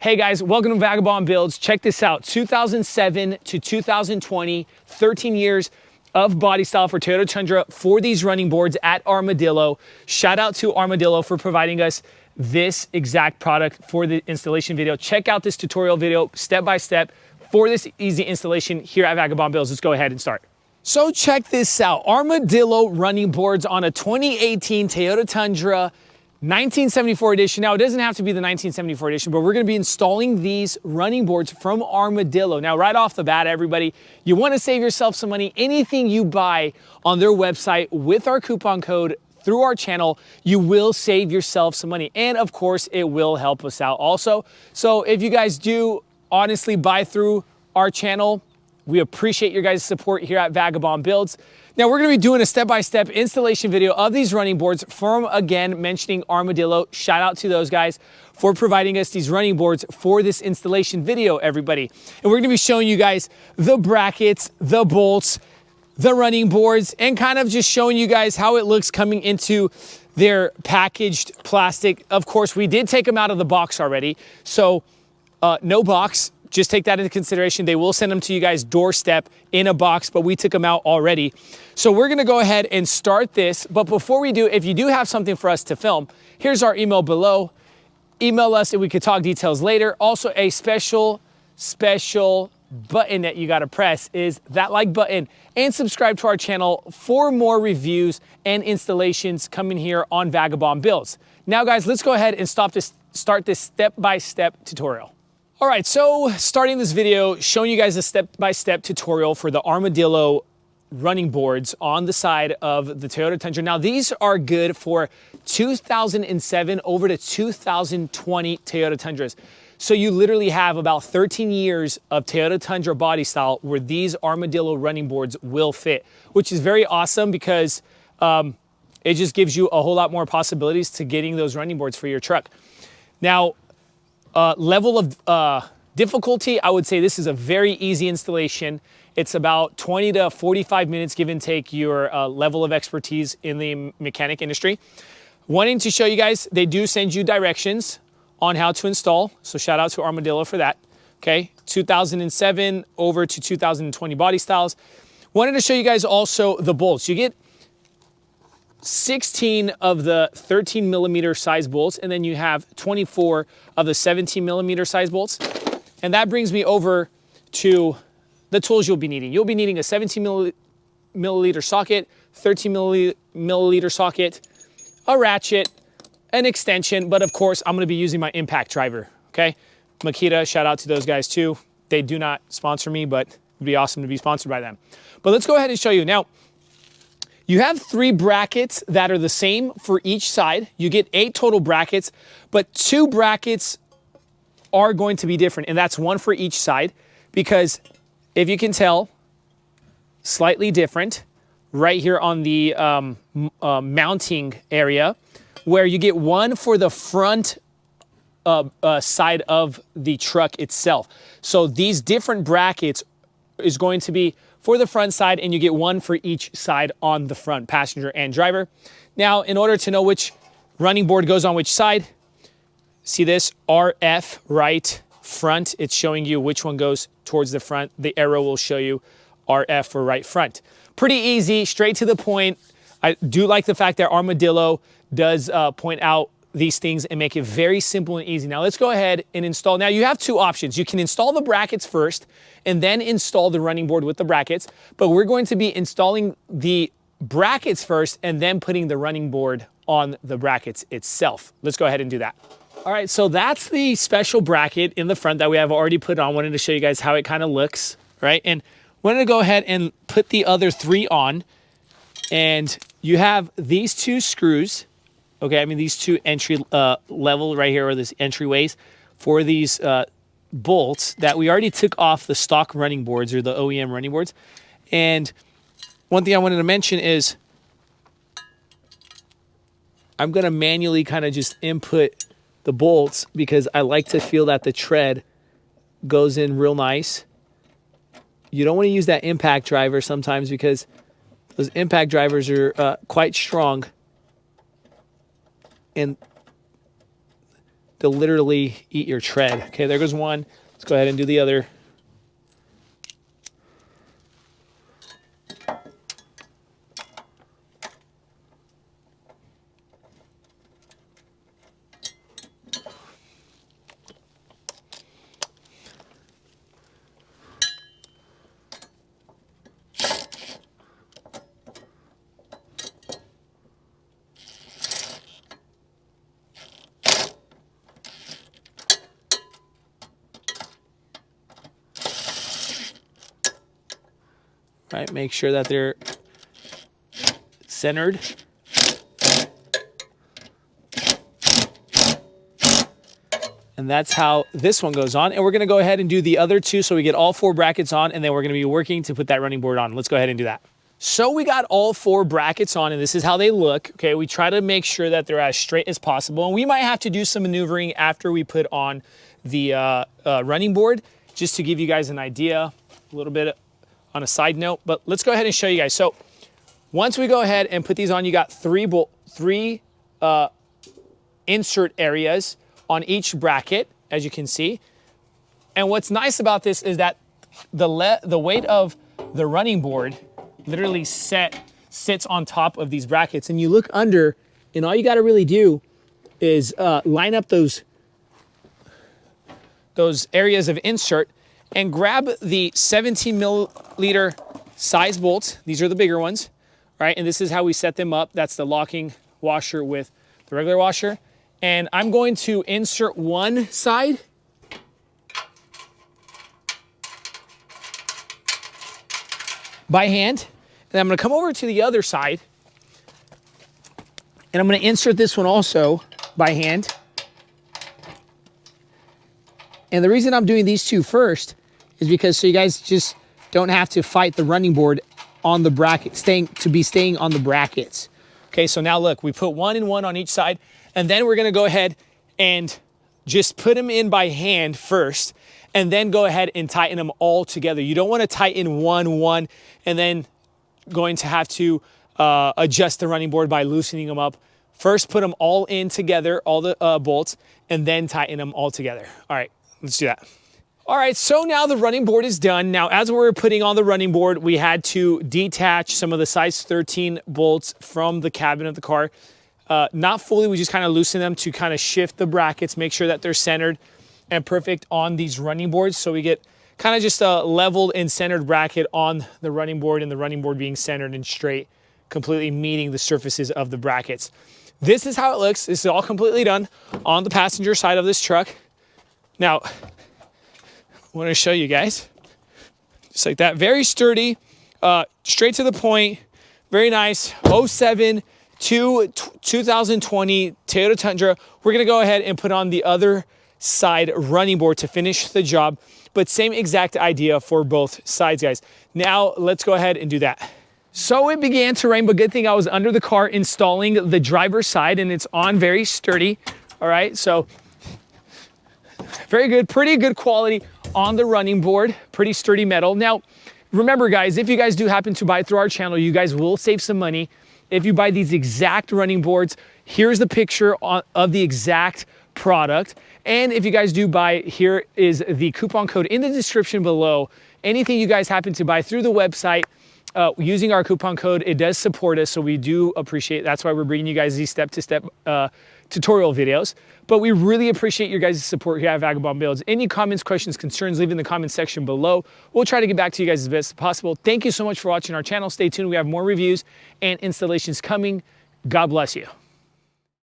Hey guys, welcome to Vagabond Builds. Check this out, 2007 to 2020, 13 years of body style for Toyota Tundra for these running boards at Armordillo. Shout out to Armordillo for providing us this exact product for the installation video. Check out this tutorial video step by step for this easy installation here at Vagabond Builds. Let's go ahead and start. So check this out, Armordillo running boards on a 2018 Toyota Tundra 1974 edition. Now, it doesn't have to be the 1974 edition, but we're gonna be installing these running boards from Armordillo. Now, right off the bat, everybody, you wanna save yourself some money. Anything you buy on their website with our coupon code through our channel, you will save yourself some money. And of course, it will help us out also. So if you guys do honestly buy through our channel, we appreciate your guys' support here at Vagabond Builds. Now we're gonna be doing a step-by-step installation video of these running boards from, again, mentioning Armordillo. Shout out to those guys for providing us these running boards for this installation video, everybody. And we're gonna be showing you guys the brackets, the bolts, the running boards, and kind of just showing you guys how it looks coming into their packaged plastic. Of course, we did take them out of the box already, so no box. Just take that into consideration. They will send them to you guys doorstep in a box, but we took them out already. So we're gonna go ahead and start this. But before we do, if you do have something for us to film, here's our email below. Email us and we could talk details later. Also, a special button that you gotta press is that like button, and subscribe to our channel for more reviews and installations coming here on Vagabond Builds. Now guys, let's go ahead and start this step-by-step tutorial. All right, so starting this video, showing you guys a step-by-step tutorial for the Armordillo running boards on the side of the Toyota Tundra. Now, these are good for 2007 over to 2020 Toyota Tundras. So you literally have about 13 years of Toyota Tundra body style where these Armordillo running boards will fit, which is very awesome because it just gives you a whole lot more possibilities to getting those running boards for your truck. Now, level of difficulty, I would say this is a very easy installation. It's about 20 to 45 minutes, give and take your level of expertise in the mechanic industry. Wanting to show you guys, they do send you directions on how to install. So shout out to Armordillo for that. Okay, 2007 over to 2020 body styles. Wanted to show you guys also the bolts. You get 16 of the 13 millimeter size bolts, and then you have 24 of the 17 millimeter size bolts. And that brings me over to the tools you'll be needing. You'll be needing a 17 milliliter socket, 13 milliliter socket, a ratchet, an extension, but of course I'm gonna be using my impact driver, okay? Makita, shout out to those guys too. They do not sponsor me, but it'd be awesome to be sponsored by them. But let's go ahead and show you. Now, you have 3 brackets that are the same for each side. You get 8 total brackets, but 2 brackets are going to be different, and that's 1 for each side, because if you can tell, slightly different right here on the mounting area, where you get 1 for the front side of the truck itself. So these different brackets is going to be for the front side, and you get 1 for each side on the front, passenger and driver. Now, in order to know which running board goes on which side, see this, RF, right front, it's showing you which one goes towards the front. The arrow will show you RF for right front. Pretty easy, straight to the point. I do like the fact that Armordillo does point out these things and make it very simple and easy. Now let's go ahead and install. Now you have 2 options. You can install the brackets first and then install the running board with the brackets, but we're going to be installing the brackets first and then putting the running board on the brackets itself. Let's go ahead and do that. All right, so that's the special bracket in the front that we have already put on. Wanted to show you guys how it kind of looks, right? And wanted to go ahead and put the other 3 on, and you have these 2 screws. Okay, I mean, these 2 entry level right here are these entryways for these bolts that we already took off the stock running boards or the OEM running boards. And one thing I wanted to mention is I'm going to manually kind of just input the bolts because I like to feel that the tread goes in real nice. You don't want to use that impact driver sometimes because those impact drivers are quite strong. And they'll literally eat your tread. Okay, there goes one. Let's go ahead and do the other. Right, make sure that they're centered. And that's how this one goes on. And we're gonna go ahead and do the other two so we get all 4 brackets on, and then we're gonna be working to put that running board on. Let's go ahead and do that. So we got all 4 brackets on, and this is how they look. Okay, we try to make sure that they're as straight as possible. And we might have to do some maneuvering after we put on the running board, just to give you guys an idea, a little bit on a side note, but let's go ahead and show you guys. So once we go ahead and put these on, you got three insert areas on each bracket, as you can see. And what's nice about this is that the weight of the running board literally sits on top of these brackets. And you look under, and all you got to really do is line up those areas of insert and grab the 17 milliliter size bolts. These are the bigger ones, right? And this is how we set them up. That's the locking washer with the regular washer. And I'm going to insert one side. By hand. And I'm gonna come over to the other side. And I'm gonna insert this one also by hand. And the reason I'm doing these two first is because so you guys just don't have to fight the running board on the bracket, staying on the brackets. Okay, so now look, we put 1 and 1 on each side, and then we're gonna go ahead and just put them in by hand first, and then go ahead and tighten them all together. You don't wanna tighten one, and then going to have to adjust the running board by loosening them up. First, put them all in together, all the bolts, and then tighten them all together. All right, let's do that. All right, so now the running board is done. Now, as we were putting on the running board, we had to detach some of the size 13 bolts from the cabin of the car. Not fully, we just kind of loosen them to kind of shift the brackets, make sure that they're centered and perfect on these running boards. So we get kind of just a leveled and centered bracket on the running board, and the running board being centered and straight, completely meeting the surfaces of the brackets. This is how it looks. This is all completely done on the passenger side of this truck. Now, I want to show you guys, just like that, very sturdy, straight to the point, very nice, 07 to 2020 Toyota Tundra. We're gonna go ahead and put on the other side running board to finish the job, but same exact idea for both sides, guys. Now, let's go ahead and do that. So it began to rain, but good thing I was under the car installing the driver's side, and it's on very sturdy, all right? So, very good, pretty good quality on the running board, pretty sturdy metal. Now, remember guys, if you guys do happen to buy through our channel, you guys will save some money. If you buy these exact running boards, here's the picture of the exact product. And if you guys do buy, here is the coupon code in the description below. Anything you guys happen to buy through the website, using our coupon code, it does support us, so we do appreciate it. That's why we're bringing you guys these step-to-step tutorial videos. But we really appreciate your guys' support here at Vagabond Builds. Any comments, questions, concerns, leave in the comment section below. We'll try to get back to you guys as best as possible. Thank you so much for watching our channel. Stay tuned. We have more reviews and installations coming. God bless you.